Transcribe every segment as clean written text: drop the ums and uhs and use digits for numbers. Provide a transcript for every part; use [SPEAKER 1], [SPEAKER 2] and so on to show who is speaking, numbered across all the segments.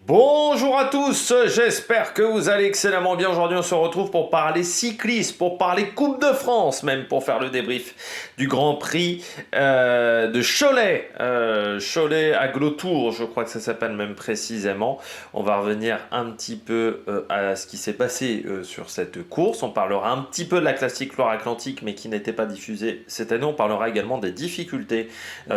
[SPEAKER 1] Bonjour à tous, j'espère que vous allez excellemment bien. Aujourd'hui on se retrouve pour parler cyclisme, pour parler Coupe de France même, pour faire le débrief du Grand Prix de Cholet. Cholet Aglo-Tour, je crois que ça s'appelle même précisément. On va revenir un petit peu à ce qui s'est passé sur cette course. On parlera un petit peu de la classique Loire-Atlantique mais qui n'était pas diffusée cette année. On parlera également des difficultés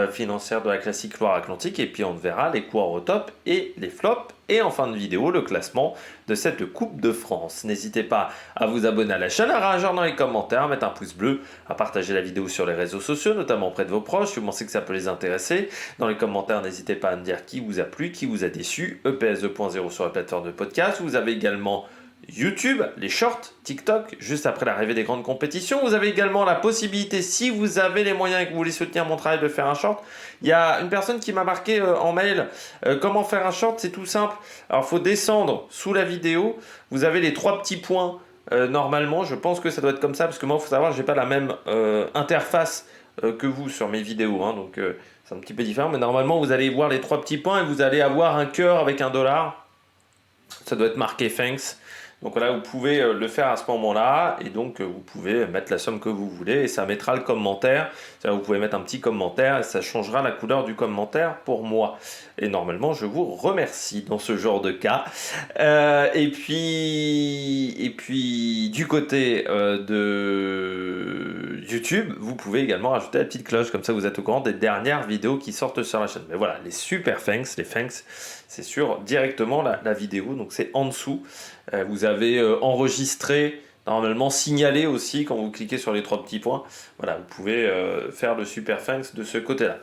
[SPEAKER 1] financières de la classique Loire-Atlantique et puis on verra les coureurs au top et les flops. Et en fin de vidéo, le classement de cette Coupe de France. N'hésitez pas à vous abonner à la chaîne, à réagir dans les commentaires, à mettre un pouce bleu, à partager la vidéo sur les réseaux sociaux, notamment auprès de vos proches, si vous pensez que ça peut les intéresser. Dans les commentaires, n'hésitez pas à me dire qui vous a plu, qui vous a déçu. EPS 2.0 sur la plateforme de podcast. Vous avez également YouTube, les shorts, TikTok, juste après l'arrivée des grandes compétitions. Vous avez également la possibilité, si vous avez les moyens et que vous voulez soutenir mon travail, de faire un short. Il y a une personne qui m'a marqué en mail comment faire un short, c'est tout simple. Alors, il faut descendre sous la vidéo. Vous avez les trois petits points normalement. Je pense que ça doit être comme ça parce que moi, il faut savoir, je n'ai pas la même interface que vous sur mes vidéos. Donc, c'est un petit peu différent. Mais normalement, vous allez voir les trois petits points et vous allez avoir un cœur avec un dollar. Ça doit être marqué thanks. Donc là, vous pouvez le faire à ce moment-là, et donc vous pouvez mettre la somme que vous voulez, et ça mettra le commentaire. C'est-à-dire, vous pouvez mettre un petit commentaire, et ça changera la couleur du commentaire pour moi. Et normalement, je vous remercie dans ce genre de cas. Et puis, du côté de YouTube, vous pouvez également rajouter la petite cloche, comme ça vous êtes au courant des dernières vidéos qui sortent sur la chaîne. Mais voilà, les super thanks, les thanks, c'est sur directement la vidéo, donc c'est en dessous. Vous avez enregistré, normalement signalé aussi quand vous cliquez sur les trois petits points. Voilà, vous pouvez faire le super thanks de ce côté-là.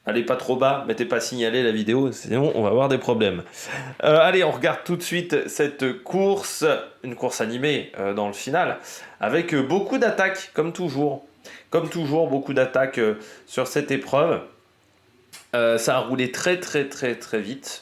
[SPEAKER 1] Allez pas trop bas, mettez pas signalé la vidéo, sinon on va avoir des problèmes. Allez, on regarde tout de suite cette course, une course animée dans le final, avec beaucoup d'attaques, comme toujours. Comme toujours, beaucoup d'attaques sur cette épreuve. Ça a roulé très très très très vite.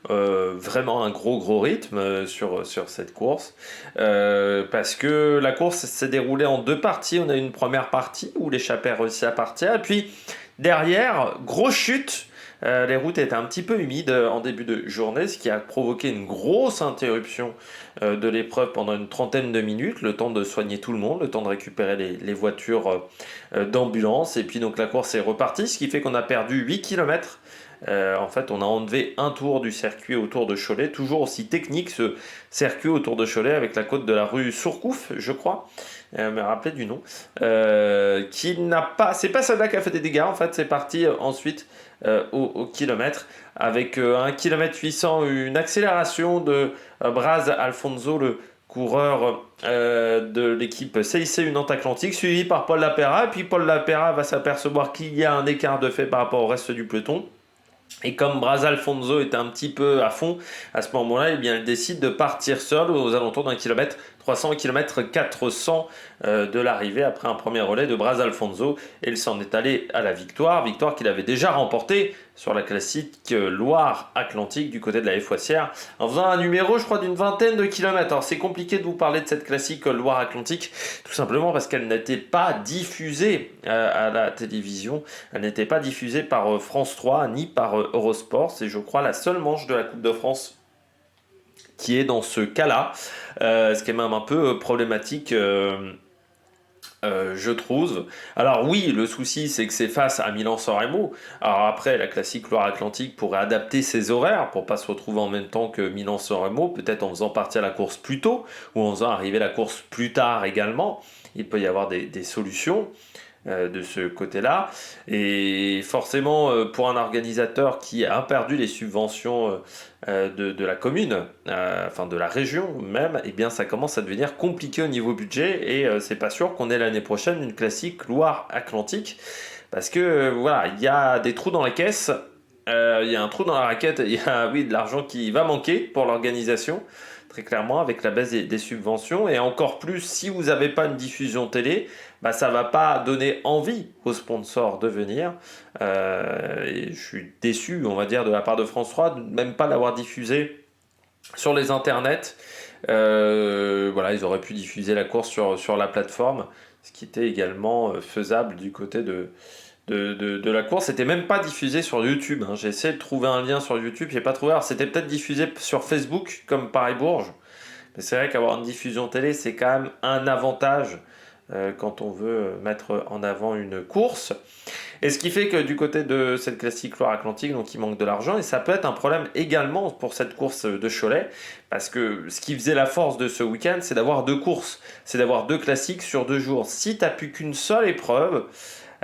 [SPEAKER 1] Vraiment un gros rythme sur cette course parce que la course s'est déroulée en deux parties. On a une première partie où l'échappée a réussi à partir et puis derrière, grosse chute. Les routes étaient un petit peu humides en début de journée, ce qui a provoqué une grosse interruption de l'épreuve pendant une trentaine de minutes, le temps de soigner tout le monde, le temps de récupérer les voitures d'ambulance, et puis donc la course est repartie, ce qui fait qu'on a perdu 8 km. En fait, on a enlevé un tour du circuit autour de Cholet, toujours aussi technique ce circuit autour de Cholet avec la côte de la rue Surcouf, je crois, me rappeler du nom, qui n'a pas, c'est pas celle-là qui a fait des dégâts, en fait, c'est parti ensuite au kilomètre avec 1 km 800, une accélération de Braz Alfonso, le coureur de l'équipe CIC Nantes Atlantique, suivi par Paul Lapera, et puis Paul Lapera va s'apercevoir qu'il y a un écart de fait par rapport au reste du peloton. Et comme Braz Alfonso était un petit peu à fond à ce moment-là, eh bien, il décide de partir seul aux alentours d'un kilomètre 300 km 400 de l'arrivée après un premier relais de Braz Alfonso. Et il s'en est allé à la victoire qu'il avait déjà remportée sur la classique Loire-Atlantique du côté de la Foissière en faisant un numéro, je crois, d'une vingtaine de kilomètres. Alors c'est compliqué de vous parler de cette classique Loire-Atlantique tout simplement parce qu'elle n'était pas diffusée à la télévision. Elle n'était pas diffusée par France 3 ni par Eurosport. C'est, je crois, la seule manche de la Coupe de France qui est dans ce cas-là, ce qui est même un peu problématique, je trouve. Alors oui, le souci, c'est que c'est face à Milan-San Remo. Alors après, la classique Loire-Atlantique pourrait adapter ses horaires pour pas se retrouver en même temps que Milan-San Remo, peut-être en faisant partir la course plus tôt, ou en faisant arriver la course plus tard également. Il peut y avoir des solutions de ce côté-là. Et forcément, pour un organisateur qui a perdu les subventions de la commune, enfin de la région même, eh bien ça commence à devenir compliqué au niveau budget et c'est pas sûr qu'on ait l'année prochaine une classique Loire-Atlantique parce que voilà, il y a des trous dans la caisse. Il y a un trou dans la raquette, il y a oui, de l'argent qui va manquer pour l'organisation, très clairement, avec la baisse des subventions. Et encore plus, si vous n'avez pas une diffusion télé, bah, ça ne va pas donner envie aux sponsors de venir. Et je suis déçu, on va dire, de la part de France 3, de même pas l'avoir diffusé sur les internets. Voilà, ils auraient pu diffuser la course sur la plateforme, ce qui était également faisable du côté de la course. C'était même pas diffusé sur YouTube, hein. J'ai essayé de trouver un lien sur YouTube, j'ai pas trouvé. Alors c'était peut-être diffusé sur Facebook, comme Paris-Bourges. Mais c'est vrai qu'avoir une diffusion télé, c'est quand même un avantage quand on veut mettre en avant une course. Et ce qui fait que du côté de cette classique Loire-Atlantique, donc il manque de l'argent, et ça peut être un problème également pour cette course de Cholet, parce que ce qui faisait la force de ce week-end, c'est d'avoir deux courses, c'est d'avoir deux classiques sur 2 jours. Si tu n'as plus qu'une seule épreuve,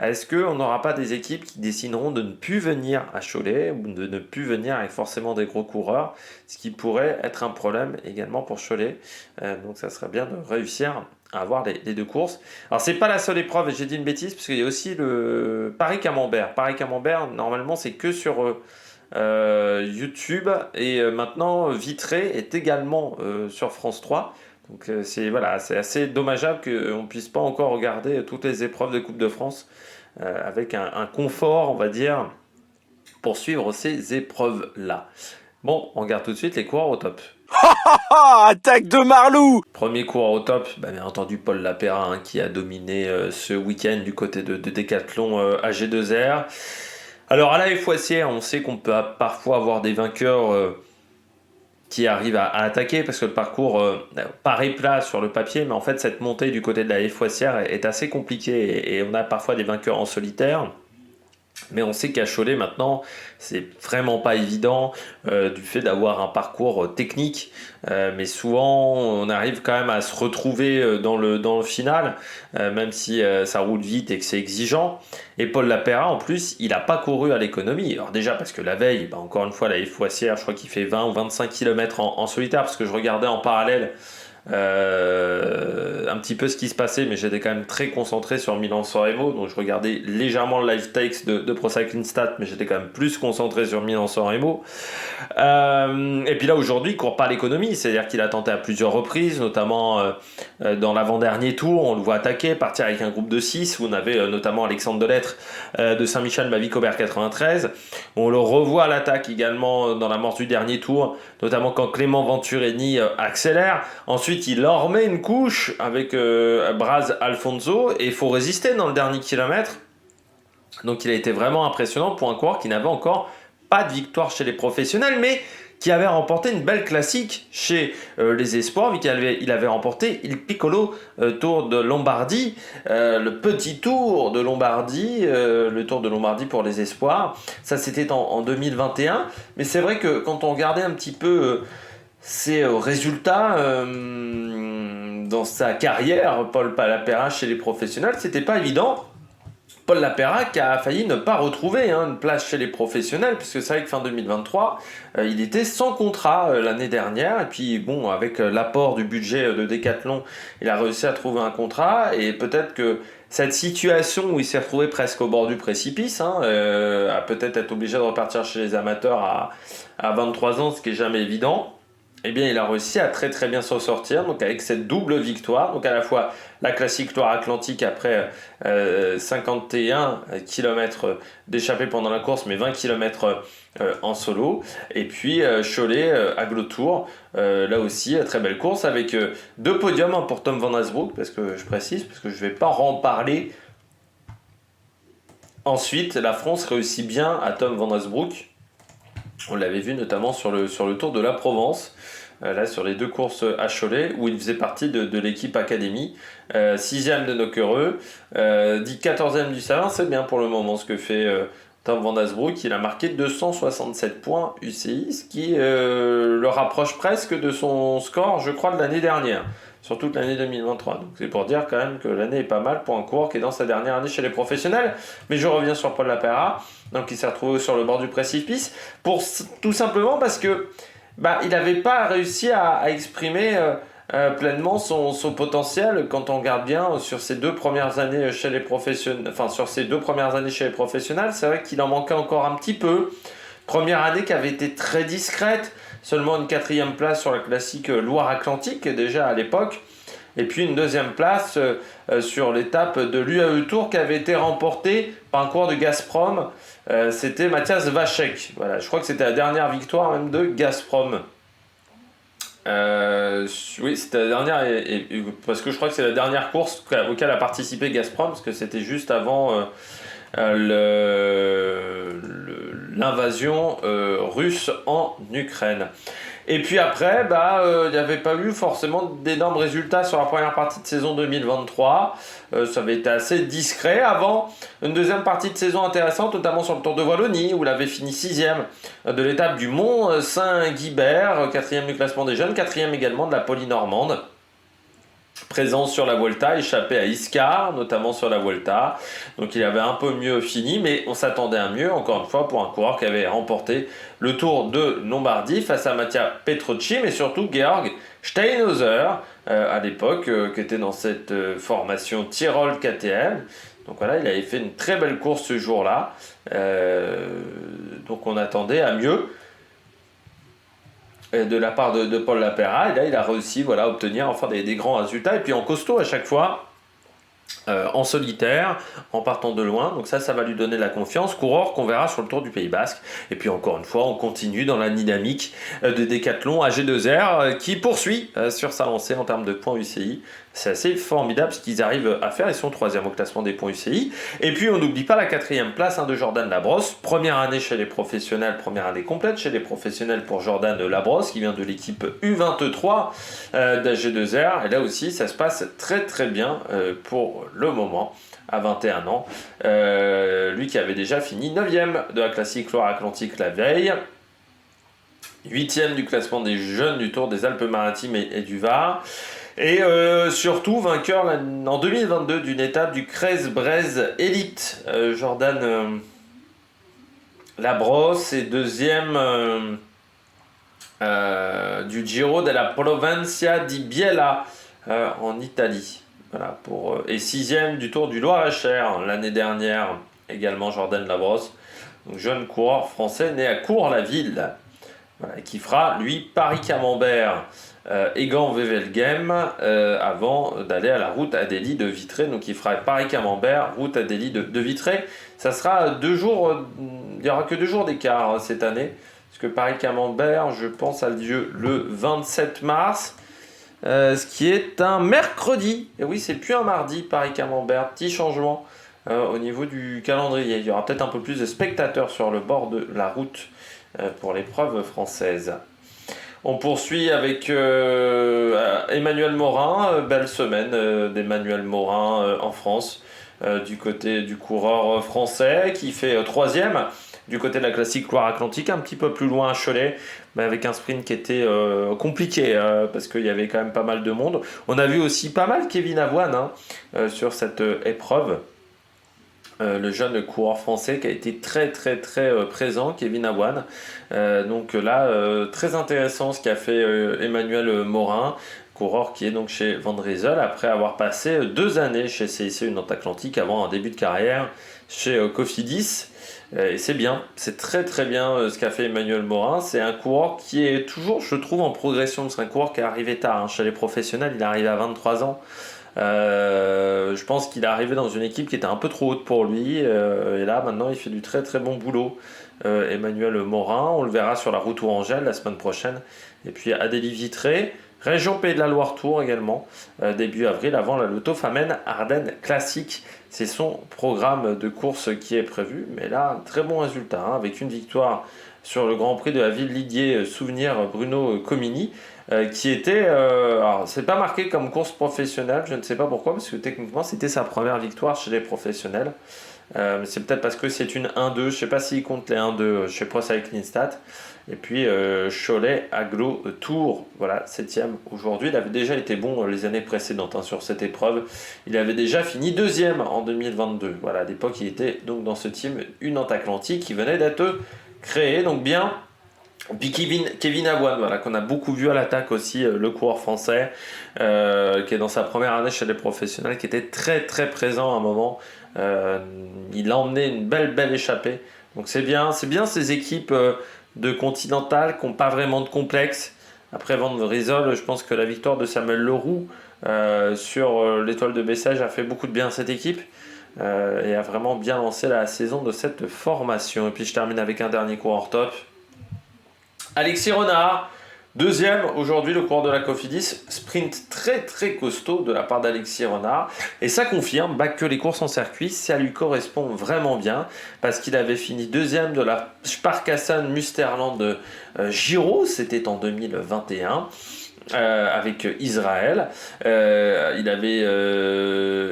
[SPEAKER 1] est-ce qu'on n'aura pas des équipes qui décideront de ne plus venir à Cholet ou de ne plus venir avec forcément des gros coureurs, ce qui pourrait être un problème également pour Cholet. Donc ça serait bien de réussir à avoir les deux courses. Alors c'est pas la seule épreuve, et j'ai dit une bêtise, parce qu'il y a aussi le Paris-Camembert. Paris-Camembert, normalement c'est que sur YouTube, et maintenant Vitré est également sur France 3. Donc c'est voilà, c'est assez dommageable qu'on ne puisse pas encore regarder toutes les épreuves de Coupe de France avec un confort, on va dire, pour suivre ces épreuves-là. Bon, on regarde tout de suite les coureurs au top.
[SPEAKER 2] Attaque de Marlou!
[SPEAKER 1] Premier coureur au top, bien entendu Paul Lapéra, hein, qui a dominé ce week-end du côté de Decathlon AG2R. Alors à la FOissière, on sait qu'on peut parfois avoir des vainqueurs qui arrivent à attaquer, parce que le parcours paraît plat sur le papier, mais en fait cette montée du côté de la FOissière est assez compliquée, et on a parfois des vainqueurs en solitaire. Mais on sait qu'à Cholet maintenant, c'est vraiment pas évident du fait d'avoir un parcours technique. Mais souvent, on arrive quand même à se retrouver dans le final, même si ça roule vite et que c'est exigeant. Et Paul Lapéra, en plus, il n'a pas couru à l'économie. Alors déjà parce que la veille, encore une fois, la FOissière, je crois qu'il fait 20 ou 25 km en solitaire, parce que je regardais en parallèle un petit peu ce qui se passait, mais j'étais quand même très concentré sur Milan-San Remo, donc je regardais légèrement le live takes de Pro Cycling Stats, mais j'étais quand même plus concentré sur Milan-San Remo. Et puis là aujourd'hui il court pas l'économie, c'est-à-dire qu'il a tenté à plusieurs reprises, notamment dans l'avant-dernier tour, on le voit attaquer, partir avec un groupe de 6, où on avait notamment Alexandre Delettre de Saint-Michel Mavic-Aubert 93. On le revoit à l'attaque également dans l'amorce du dernier tour, notamment quand Clément Venturini accélère. Ensuite il en remet une couche avec Braz Alfonso, et il faut résister dans le dernier kilomètre. Donc il a été vraiment impressionnant pour un coureur qui n'avait encore pas de victoire chez les professionnels, mais qui avait remporté une belle classique chez les espoirs, vu qu'il avait remporté il Piccolo Tour de Lombardie, le petit Tour de Lombardie, le Tour de Lombardie pour les espoirs. Ça c'était en 2021, mais c'est vrai que quand on regardait un petit peu ses résultats dans sa carrière, Paul Lapéra chez les professionnels, c'était pas évident. Paul Lapéra qui a failli ne pas retrouver une place chez les professionnels, puisque c'est vrai que fin 2023, il était sans contrat l'année dernière, et puis bon, avec l'apport du budget de Decathlon, il a réussi à trouver un contrat, et peut-être que cette situation où il s'est retrouvé presque au bord du précipice, à peut-être être obligé de repartir chez les amateurs à 23 ans, ce qui est jamais évident. Eh bien, il a réussi à très très bien s'en sortir, donc avec cette double victoire, donc à la fois la classique Loire-Atlantique après 51 km d'échappée pendant la course, mais 20 km en solo, et puis Cholet Aglo-Tour, là aussi très belle course avec 2 podiums pour Tom Van Asbroek, parce que je précise, parce que je ne vais pas en parler. Ensuite, la France réussit bien à Tom Van Asbroek. On l'avait vu notamment sur le Tour de la Provence, là sur les 2 courses à Cholet, où il faisait partie de l'équipe Académie. 6e de Nocquereux, dit 14e du Savin, c'est bien pour le moment ce que fait Tom Van Asbroek. Il a marqué 267 points UCI, ce qui le rapproche presque de son score, je crois, de l'année dernière, sur toute l'année 2023. Donc c'est pour dire quand même que l'année est pas mal pour un coureur qui est dans sa dernière année chez les professionnels. Mais je reviens sur Paul Lapéra, donc il s'est retrouvé sur le bord du précipice, tout simplement parce que il n'avait pas réussi à exprimer pleinement son potentiel. Quand on regarde bien sur ses 2 premières années chez les professionnels, c'est vrai qu'il en manquait encore un petit peu. Première année qui avait été très discrète, seulement une 4e place sur la classique Loire-Atlantique déjà à l'époque, et puis une 2e place sur l'étape de l'UAE Tour qui avait été remportée par un coureur de Gazprom, c'était Mathias Vachek. Voilà, je crois que c'était la dernière victoire même de Gazprom. Oui, c'était la dernière, parce que je crois que c'est la dernière course auquel a participé Gazprom, parce que c'était juste avant l'invasion russe en Ukraine. Et puis après, il n'y avait pas eu forcément d'énormes résultats sur la première partie de saison 2023. Ça avait été assez discret avant une deuxième partie de saison intéressante, notamment sur le Tour de Wallonie, où il avait fini 6e de l'étape du Mont Saint-Guibert, 4e du classement des jeunes, 4e également de la Polynormande. Présent sur la Vuelta, échappé à Iscar, notamment sur la Vuelta. Donc il avait un peu mieux fini, mais on s'attendait à mieux, encore une fois, pour un coureur qui avait remporté le Tour de Lombardie face à Mattia Petrucci, mais surtout Georg Steinhauser, à l'époque, qui était dans cette formation Tyrol KTM. Donc voilà, il avait fait une très belle course ce jour-là. Donc on attendait à mieux de la part de Paul Lapera, et là il a réussi à obtenir enfin des grands résultats, et puis en costaud à chaque fois, en solitaire, en partant de loin. Donc ça va lui donner de la confiance, coureur qu'on verra sur le Tour du Pays Basque. Et puis encore une fois, on continue dans la dynamique de Decathlon AG2R qui poursuit sur sa lancée en termes de points UCI. C'est assez formidable ce qu'ils arrivent à faire. Ils sont 3e au classement des points UCI. Et puis on n'oublie pas la 4e place de Jordan Labrosse. Première année chez les professionnels, première année complète chez les professionnels pour Jordan Labrosse qui vient de l'équipe U23 d'AG2R. Et là aussi, ça se passe très très bien pour le moment, à 21 ans. Lui qui avait déjà fini 9e de la classique Loire-Atlantique la veille. 8e du classement des jeunes du Tour des Alpes-Maritimes et du Var. Et surtout vainqueur en 2022 d'une étape du Crest-Brez Elite. Jordan Labrosse est 2e du Giro della Provincia di Biella en Italie. Voilà, et 6e du Tour du Loir-et-Cher l'année dernière, également Jordan Labrosse. Donc, jeune coureur français né à Cours-la-Ville. Voilà, qui fera, lui, Paris-Camembert et Gand-Wevelgem avant d'aller à la route Adélie de Vitré. Donc il fera Paris-Camembert, route Adélie de Vitré. Ça sera 2 jours, il n'y aura que 2 jours d'écart cette année. Parce que Paris-Camembert, je pense, a lieu le 27 mars. Ce qui est un mercredi. Et oui, c'est plus un mardi, Paris-Camembert. Petit changement au niveau du calendrier. Il y aura peut-être un peu plus de spectateurs sur le bord de la route pour l'épreuve française. On poursuit avec Emmanuel Morin, belle semaine d'Emmanuel Morin en France, du côté du coureur français qui fait 3e, du côté de la classique Loire-Atlantique, un petit peu plus loin à Cholet, mais avec un sprint qui était compliqué, parce qu'il y avait quand même pas mal de monde. On a vu aussi pas mal Kevin Avoine sur cette épreuve. Le jeune coureur français qui a été très très très présent, Kevin Avoine. Donc là, très intéressant ce qu'a fait Emmanuel Morin, coureur qui est donc chez Van Rysel, après avoir passé 2 années chez CIC Union Atlantique avant un début de carrière chez Cofidis. Et c'est bien, c'est très très bien ce qu'a fait Emmanuel Morin. C'est un coureur qui est toujours, je trouve, en progression. C'est un coureur qui est arrivé tard. Chez les professionnels, il est arrivé à 23 ans. Je pense qu'il est arrivé dans une équipe qui était un peu trop haute pour lui, et là maintenant il fait du très très bon boulot. Emmanuel Morin, on le verra sur la route Tourangelle la semaine prochaine, et puis Adélie Vitré, région Pays de la Loire Tour également, début avril avant la Lotto Famenne Ardennes Classique. C'est son programme de course qui est prévu, mais là un très bon résultat avec une victoire sur le Grand Prix de la ville Lidier, souvenir Bruno Comini, qui était, alors c'est pas marqué comme course professionnelle, je ne sais pas pourquoi, parce que techniquement c'était sa première victoire chez les professionnels. C'est peut-être parce que c'est une 1-2, je sais pas s'il compte les 1-2 chez Pro Cycling Stats. Et puis Cholet Aglo Tour, voilà, 7e aujourd'hui. Il avait déjà été bon les années précédentes sur cette épreuve. Il avait déjà fini 2e en 2022. Voilà, à l'époque il était donc dans ce team Union Atlantique qui venait d'être créé, donc bien. Puis Kevin Avoine, voilà, qu'on a beaucoup vu à l'attaque aussi, le coureur français, qui est dans sa première année chez les professionnels, qui était très très présent à un moment. Il a emmené une belle échappée. Donc c'est bien ces équipes de Continental qui n'ont pas vraiment de complexe. Après Van Rysel, je pense que la victoire de Samuel Leroux sur l'étoile de Bessèges a fait beaucoup de bien à cette équipe. Et a vraiment bien lancé la saison de cette formation. Et puis je termine avec un dernier coureur top. Alexis Renard, Deuxième, aujourd'hui, le coureur de la Cofidis, sprint très très costaud de la part d'Alexis Renard. Et ça confirme que les courses en circuit, ça lui correspond vraiment bien, parce qu'il avait fini deuxième de la Sparkassen Musterland Giro, c'était en 2021. Avec Israël. Il avait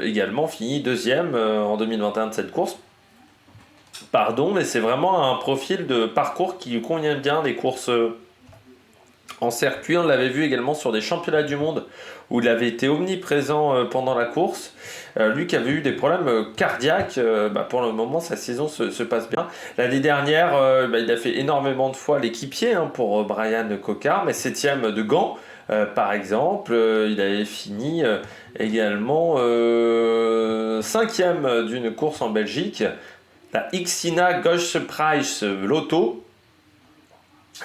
[SPEAKER 1] également fini deuxième en 2021 de cette course. Pardon, mais c'est vraiment un profil de parcours qui lui convient bien, les courses en circuit. On l'avait vu également sur des championnats du monde où il avait été omniprésent pendant la course. Lui qui avait eu des problèmes cardiaques, pour le moment sa saison se passe bien. L'année dernière, il a fait énormément de fois l'équipier pour Brian Cocard, mais 7ème de Gand. Par exemple, il avait fini également 5ème d'une course en Belgique, la Xina Gosch-Price Lotto,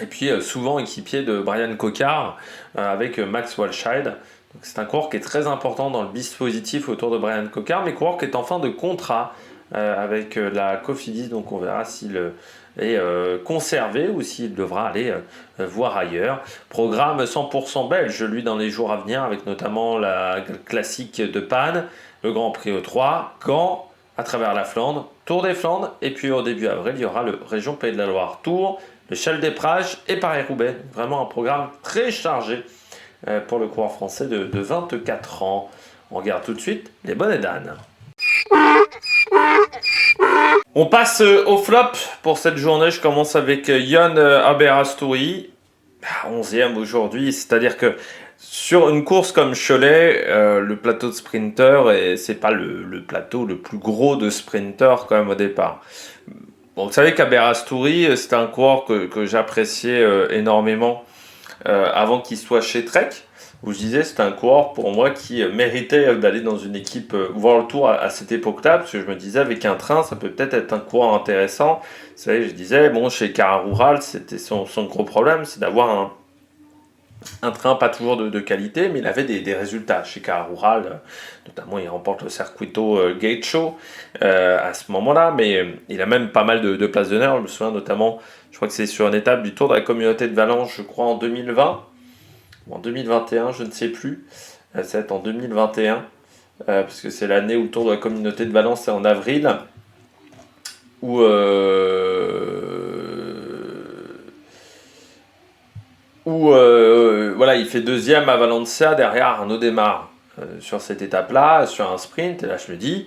[SPEAKER 1] et puis souvent équipier de Brian Cocard avec Max Walscheid. C'est un coureur qui est très important dans le dispositif autour de Brian Cocard, mais coureur qui est en fin de contrat avec la Cofidis, donc on verra s'il est conservé ou s'il devra aller voir ailleurs. Programme 100% belge, lui, dans les jours à venir, avec notamment la classique de Panne, le Grand Prix E3, Gand, à travers la Flandre, Tour des Flandres, et puis au début avril, il y aura le Région Pays de la Loire Tour, le Châle des Prages et Paris-Roubaix. Vraiment un programme très chargé pour le coureur français de 24 ans. On regarde tout de suite les bonnets d'âne. On passe au flop pour cette journée. Je commence avec Yon Aberastouri, 11e aujourd'hui. C'est-à-dire que sur une course comme Cholet, le plateau de sprinter, et c'est pas le plateau le plus gros de sprinter quand même au départ. Bon, vous savez qu'Aberastouri, c'était un coureur que j'appréciais énormément avant qu'il soit chez Trek. Où je disais, c'était un coureur pour moi qui méritait d'aller dans une équipe World Tour à cette époque-là, parce que je me disais, avec un train, ça peut peut-être être un coureur intéressant. Vous savez, je disais, bon, chez Cara Rural, c'était son gros problème, c'est d'avoir un train pas toujours de qualité, mais il avait des résultats chez Cara Rural. Notamment, il remporte le Circuito Gate Show à ce moment-là, mais il a même pas mal de places d'honneur. Je me souviens notamment, je crois que c'est sur une étape du Tour de la Communauté de Valence, je crois en 2020, ou en 2021, je ne sais plus. Ça va être en 2021, puisque c'est l'année où le Tour de la Communauté de Valence est en avril, où voilà, il fait deuxième à Valencia derrière Arnaud Démare sur cette étape-là, sur un sprint. Et là, je me dis,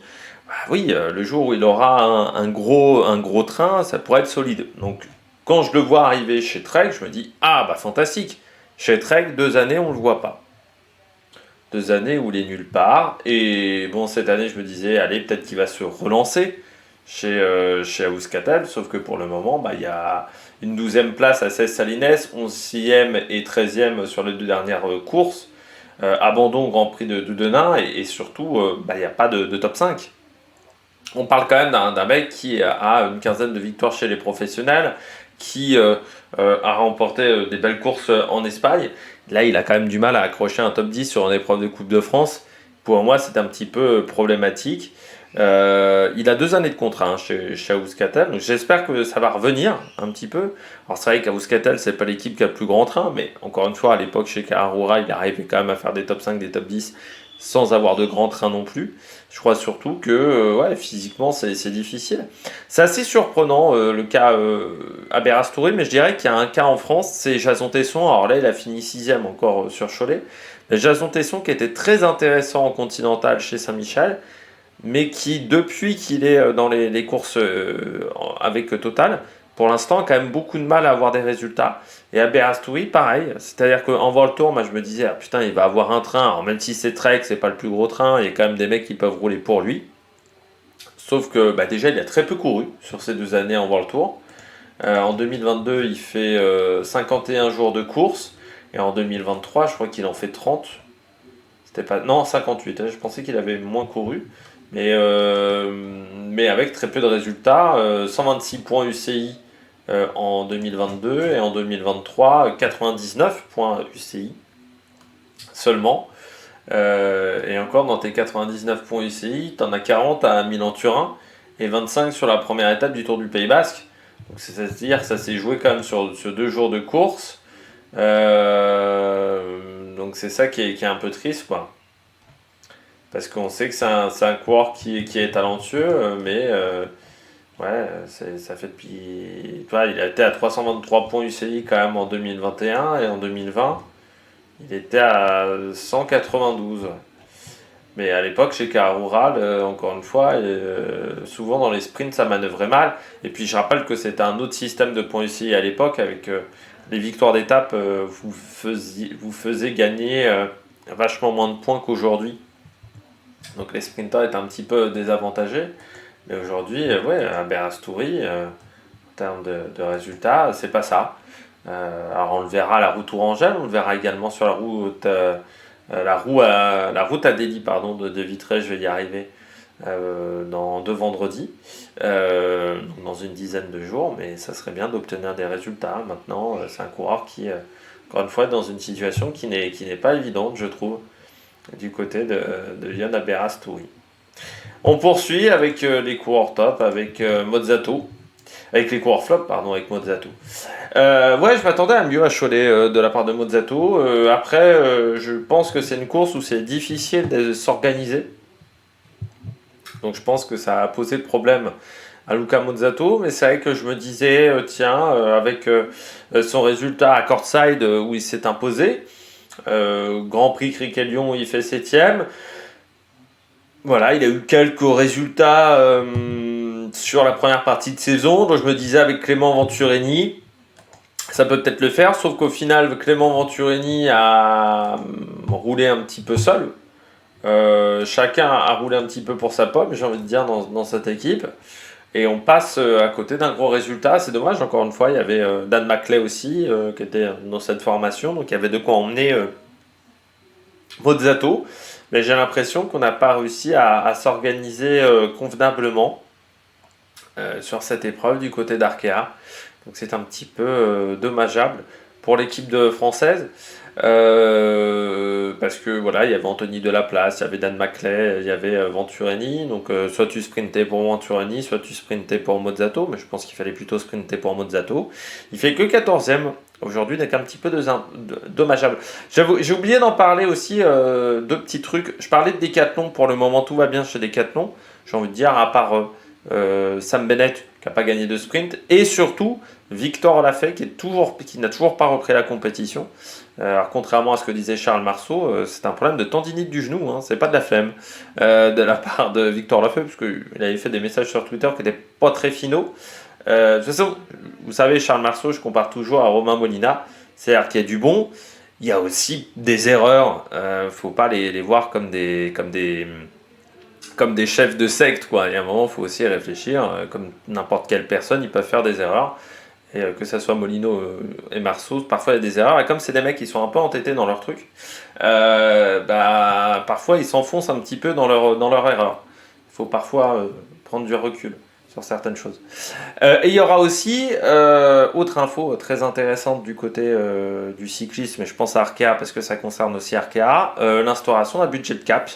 [SPEAKER 1] oui, le jour où il aura un gros train, ça pourrait être solide. Donc, quand je le vois arriver chez Trek, je me dis, fantastique. Chez Trek, 2 années, on ne le voit pas. 2 années où il est nulle part. Et bon, cette année, je me disais, allez, peut-être qu'il va se relancer chez Euskaltel. Sauf que pour le moment, il y a une 12e place à 16 Salines, 11e et 13e sur les 2 dernières courses. Abandon au Grand Prix de Denain. Et surtout, il n'y a pas de top 5. On parle quand même d'un mec qui a une quinzaine de victoires chez les professionnels, qui a remporté des belles courses en Espagne. Là, il a quand même du mal à accrocher un top 10 sur une épreuve de Coupe de France. Pour moi, c'est un petit peu problématique. Il a 2 années de contrat chez Euskaltel, donc j'espère que ça va revenir un petit peu. Alors c'est vrai qu'à Euskaltel, c'est pas l'équipe qui a le plus grand train, mais encore une fois, à l'époque chez Carrera, il arrivait quand même à faire des top 5, des top 10 sans avoir de grand train non plus. Je crois surtout que physiquement c'est difficile. C'est assez surprenant le cas Aberastouri, mais je dirais qu'il y a un cas en France, c'est Jason Tesson. Alors là, il a fini 6ème encore sur Cholet. Mais Jason Tesson qui était très intéressant en continental chez Saint-Michel, mais qui, depuis qu'il est dans les courses avec Total, pour l'instant, a quand même beaucoup de mal à avoir des résultats. Et Aberastouri, pareil. C'est-à-dire qu'en World Tour, moi, je me disais, putain, il va avoir un train. Alors, même si c'est Trek, c'est pas le plus gros train, il y a quand même des mecs qui peuvent rouler pour lui. Sauf que, déjà, il a très peu couru sur ces 2 années en World Tour. En 2022, il fait 51 jours de course. Et en 2023, je crois qu'il en fait 30. C'était pas... Non, 58. Je pensais qu'il avait moins couru. Mais avec très peu de résultats. 126 points UCI en 2022 et en 2023 99 points UCI seulement. Et encore dans tes 99 points UCI, tu en as 40 à Milan-Turin et 25 sur la première étape du Tour du Pays Basque. Donc c'est-à-dire que ça s'est joué quand même sur 2 jours de course. Donc c'est ça qui est un peu triste, quoi. Parce qu'on sait que c'est un coureur qui est talentueux, mais ouais, ça fait depuis. Tu vois, il a été à 323 points UCI quand même en 2021 et en 2020, il était à 192. Ouais. Mais à l'époque, chez Cara Rural, encore une fois, souvent dans les sprints, ça manœuvrait mal. Et puis je rappelle que c'était un autre système de points UCI à l'époque, avec les victoires d'étape, vous faisiez gagner vachement moins de points qu'aujourd'hui. Donc les sprinters étaient un petit peu désavantagés. Mais aujourd'hui, ouais, un Berasturi, en termes de résultats, c'est pas ça. Alors on le verra à la route Tourangelle, on le verra également sur la route à Delhi, pardon, de Vitré, je vais y arriver, dans 2 vendredis, dans une dizaine de jours, mais ça serait bien d'obtenir des résultats. Maintenant, c'est un coureur qui, encore une fois, est dans une situation qui n'est pas évidente, je trouve, du côté de Yon Aberastouri. On poursuit avec les coureurs top, avec Mozzato, avec les coureurs flop, pardon, avec Mozzato. Ouais, je m'attendais à mieux à Cholet de la part de Mozzato. Après, je pense que c'est une course où c'est difficile de s'organiser. Donc je pense que ça a posé le problème à Luca Mozzato. Mais c'est vrai que je me disais, tiens, avec son résultat à Courtside où il s'est imposé, Grand Prix Criquet-Lyon où il fait 7ème. Voilà, il a eu quelques résultats sur la première partie de saison. Donc je me disais avec Clément Venturini, ça peut peut-être le faire, sauf qu'au final, Clément Venturini a roulé un petit peu seul. Chacun a roulé un petit peu pour sa pomme, j'ai envie de dire, dans cette équipe. Et on passe à côté d'un gros résultat. C'est dommage, encore une fois, il y avait Dan Maclay aussi, qui était dans cette formation. Donc il y avait de quoi emmener Mozzato. Mais j'ai l'impression qu'on n'a pas réussi à s'organiser convenablement sur cette épreuve du côté d'Arkea. Donc c'est un petit peu dommageable pour l'équipe française. Parce que voilà, il y avait Anthony Delaplace, il y avait Dan Maclay, il y avait Venturini. Donc soit tu sprintais pour Venturini, soit tu sprintais pour Mozzato. Mais je pense qu'il fallait plutôt sprinter pour Mozzato. Il fait que 14e aujourd'hui, donc un petit peu dommageable. J'ai oublié d'en parler aussi, 2 petits trucs. Je parlais de Decathlon, pour le moment tout va bien chez Decathlon. J'ai envie de dire, à part Sam Bennett qui n'a pas gagné de sprint, et surtout Victor Lafay qui n'a toujours pas repris la compétition. Alors contrairement à ce que disait Charles Marceau, c'est un problème de tendinite du genou, hein, c'est pas de la flemme de la part de Victor Lafay, puisqu'il avait fait des messages sur Twitter qui n'étaient pas très finaux. De toute façon, vous savez, Charles Marceau, je compare toujours à Romain Molina, c'est-à-dire qu'il y a du bon, il y a aussi des erreurs, faut pas les voir comme des chefs de secte, quoi. Il y a un moment, il faut aussi réfléchir, comme n'importe quelle personne, ils peuvent faire des erreurs. Et que ça soit Molino et Marceau, parfois il y a des erreurs. Et comme c'est des mecs qui sont un peu entêtés dans leur truc, parfois ils s'enfoncent un petit peu dans leur erreur. Il faut parfois prendre du recul sur certaines choses. Et il y aura aussi, autre info très intéressante du côté du cyclisme, et je pense à Arkea parce que ça concerne aussi Arkea, l'instauration d'un budget de cap.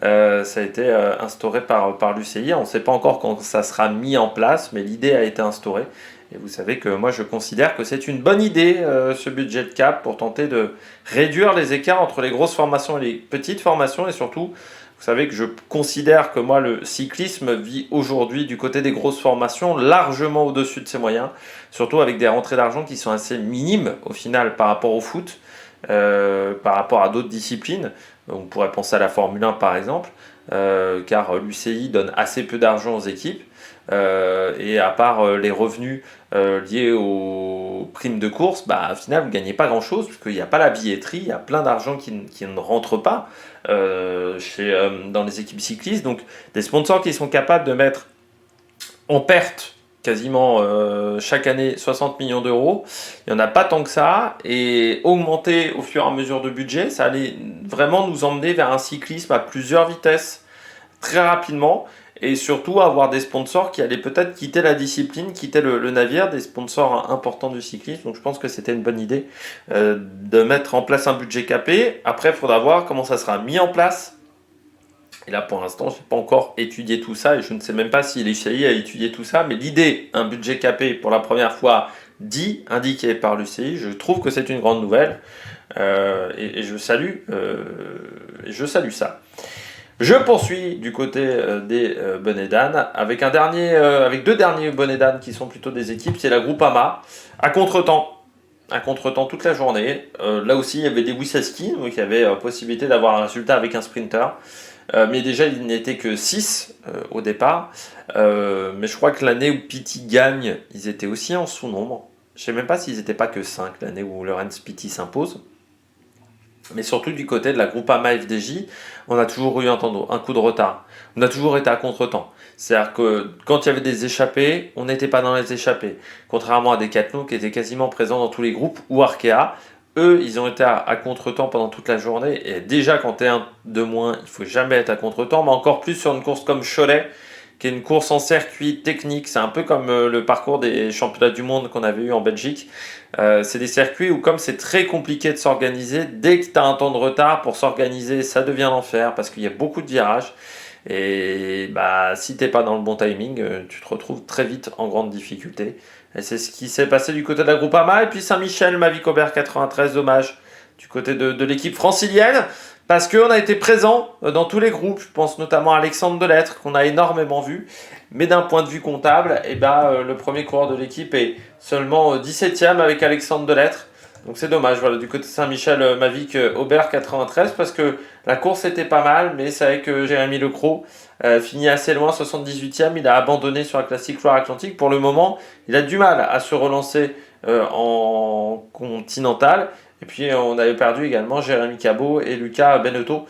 [SPEAKER 1] Ça a été instauré par l'UCI. On ne sait pas encore quand ça sera mis en place, mais l'idée a été instaurée. Et vous savez que moi je considère que c'est une bonne idée, ce budget de cap, pour tenter de réduire les écarts entre les grosses formations et les petites formations. Et surtout, vous savez que je considère que moi le cyclisme vit aujourd'hui du côté des grosses formations largement au-dessus de ses moyens, surtout avec des rentrées d'argent qui sont assez minimes au final par rapport au foot, par rapport à d'autres disciplines. On pourrait penser à la Formule 1 par exemple, car l'UCI donne assez peu d'argent aux équipes. Et à part les revenus liés aux primes de course, au final vous ne gagnez pas grand chose, puisqu'il n'y a pas la billetterie, il y a plein d'argent qui ne rentre pas dans les équipes cyclistes. Donc des sponsors qui sont capables de mettre en perte quasiment chaque année 60 millions d'euros, il n'y en a pas tant que ça, et augmenter au fur et à mesure de budget, ça allait vraiment nous emmener vers un cyclisme à plusieurs vitesses très rapidement, et surtout avoir des sponsors qui allaient peut-être quitter la discipline, quitter le navire, des sponsors importants du cyclisme. Donc je pense que c'était une bonne idée de mettre en place un budget capé. Après, il faudra voir comment ça sera mis en place. Et là, pour l'instant, je n'ai pas encore étudié tout ça, et je ne sais même pas si l'UCI a étudié tout ça, mais l'idée, un budget capé pour la première fois 10 indiqués par l'UCI. Je trouve que c'est une grande nouvelle et je salue ça. Je poursuis du côté des bonnets d'âne avec deux derniers bonnets d'âne qui sont plutôt des équipes. C'est la Groupama à contretemps toute la journée. Là aussi, il y avait des Wissaski, donc il y avait possibilité d'avoir un résultat avec un sprinter. Mais déjà, il n'était que 6 au départ. Mais je crois que l'année où Pity gagne, ils étaient aussi en sous-nombre. Je ne sais même pas s'ils n'étaient pas que 5 l'année où Laurens Pity s'impose. Mais surtout du côté de la Groupama FDJ, on a toujours eu un coup de retard. On a toujours été à contre-temps. C'est-à-dire que quand il y avait des échappées, on n'était pas dans les échappées. Contrairement à Decathlon qui étaient quasiment présents dans tous les groupes, ou Arkea, eux, ils ont été à contre-temps pendant toute la journée. Et déjà, quand tu es un de moins, il faut jamais être à contre-temps, mais encore plus sur une course comme Cholet, qui est une course en circuit technique. C'est un peu comme le parcours des championnats du monde qu'on avait eu en Belgique. C'est des circuits où, comme c'est très compliqué de s'organiser, dès que tu as un temps de retard pour s'organiser, ça devient l'enfer parce qu'il y a beaucoup de virages. Et si tu n'es pas dans le bon timing, tu te retrouves très vite en grande difficulté. Et c'est ce qui s'est passé du côté de la Groupama. Et puis Saint-Michel, Mavic Aubert 93, dommage, du côté de l'équipe francilienne. Parce qu'on a été présent dans tous les groupes, je pense notamment à Alexandre Delettre, qu'on a énormément vu. Mais d'un point de vue comptable, le premier coureur de l'équipe est seulement 17e avec Alexandre Delettre. Donc c'est dommage, voilà, du côté de Saint-Michel, Mavic Aubert 93, parce que la course était pas mal, mais c'est vrai que Jérémy Lecros finit assez loin, 78e. Il a abandonné sur la classique Loire-Atlantique. Pour le moment, il a du mal à se relancer en continental. Et puis on avait perdu également Jérémy Cabot et Lucas Benetto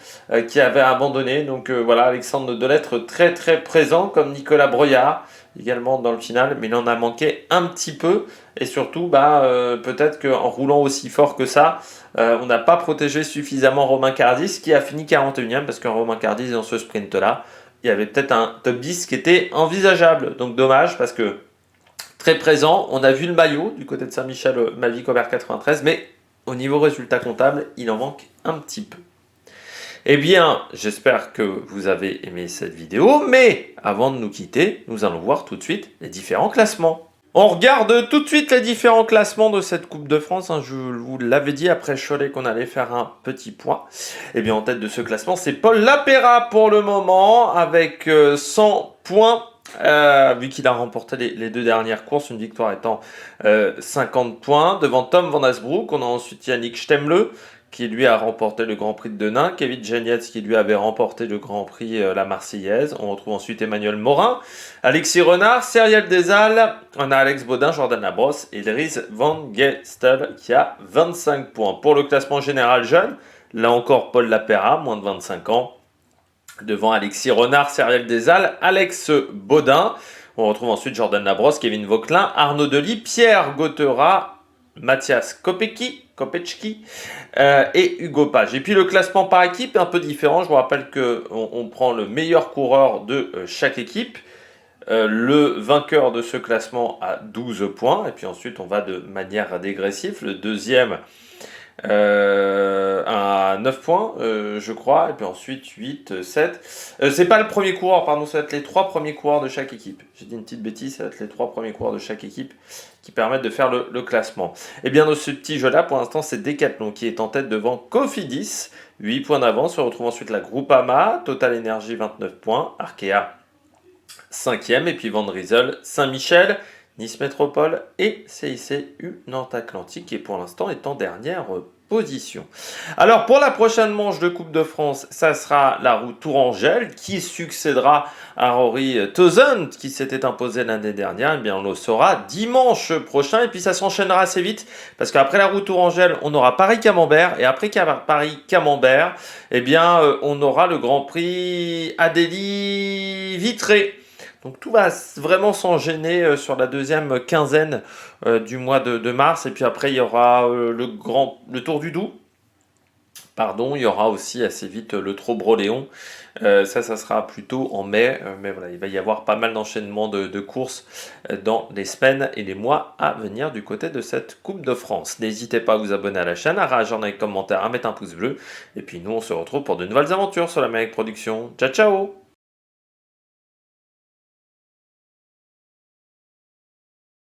[SPEAKER 1] qui avaient abandonné. Donc voilà, Alexandre Delettre très très présent comme Nicolas Broyard également dans le final, mais il en a manqué un petit peu. Et surtout, peut-être qu'en roulant aussi fort que ça, on n'a pas protégé suffisamment Romain Cardis qui a fini 41e parce que Romain Cardis dans ce sprint-là, il y avait peut-être un top 10 qui était envisageable. Donc dommage parce que très présent, on a vu le maillot du côté de Saint-Michel Mavic Aubert 93, mais au niveau résultat comptable, il en manque un petit peu. Eh bien, j'espère que vous avez aimé cette vidéo, mais avant de nous quitter, nous allons voir tout de suite les différents classements. On regarde tout de suite les différents classements de cette Coupe de France. Je vous l'avais dit après Cholet qu'on allait faire un petit point. Eh bien, en tête de ce classement, c'est Paul Lapéra pour le moment, avec 100 points. Vu qu'il a remporté les deux dernières courses, une victoire étant 50 points. Devant Tom Van Asbroek, on a ensuite Yannick Stemle, qui lui a remporté le Grand Prix de Denain, Kevin Genietz qui lui avait remporté le Grand Prix La Marseillaise. On retrouve ensuite Emmanuel Morin, Alexis Renard, Cyriel Desal, on a Alex Baudin, Jordan Labrosse et Dries Van Gestel qui a 25 points. Pour le classement général jeune, là encore Paul Lapéra, moins de 25 ans, devant Alexis Renard, Cyriel Desal, Alex Baudin. On retrouve ensuite Jordan Labrosse, Kevin Vauquelin, Arnaud Delis, Pierre Gautera, Mathias Kopecki et Hugo Page. Et puis le classement par équipe est un peu différent. Je vous rappelle qu'on prend le meilleur coureur de chaque équipe. Le vainqueur de ce classement a 12 points. Et puis ensuite, on va de manière dégressive. Le deuxième à 9 points, je crois. Et puis ensuite, 8, 7. C'est pas le premier coureur, pardon. Ça va être les 3 premiers coureurs de chaque équipe. J'ai dit une petite bêtise. Ça va être les 3 premiers coureurs de chaque équipe qui permettent de faire le classement. Et bien dans ce petit jeu-là, pour l'instant, c'est Decathlon qui est en tête devant Cofidis, 8 points d'avance. On retrouve ensuite la Groupama, Total Energy 29 points, Arkea 5e, et puis Van Riesel, Saint-Michel, Nice Métropole et CICU Nantes-Atlantique qui pour l'instant est en dernière position. Alors pour la prochaine manche de Coupe de France, ça sera la route Tourangelle qui succédera à Rory Tozent qui s'était imposé l'année dernière. Eh bien on le saura dimanche prochain et puis ça s'enchaînera assez vite parce qu'après la route Tourangelle, on aura Paris-Camembert et après Paris-Camembert, eh bien on aura le Grand Prix Adélie-Vitré. Donc tout va vraiment s'enchaîner sur la deuxième quinzaine du mois de mars. Et puis après, il y aura le Tour du Doubs. Pardon, il y aura aussi assez vite le Trobroléon. Ça sera plutôt en mai. Mais voilà, il va y avoir pas mal d'enchaînements de courses dans les semaines et les mois à venir du côté de cette Coupe de France. N'hésitez pas à vous abonner à la chaîne, à réagir dans les commentaires, à mettre un pouce bleu. Et puis nous, on se retrouve pour de nouvelles aventures sur l'Amérique Production. Ciao, ciao!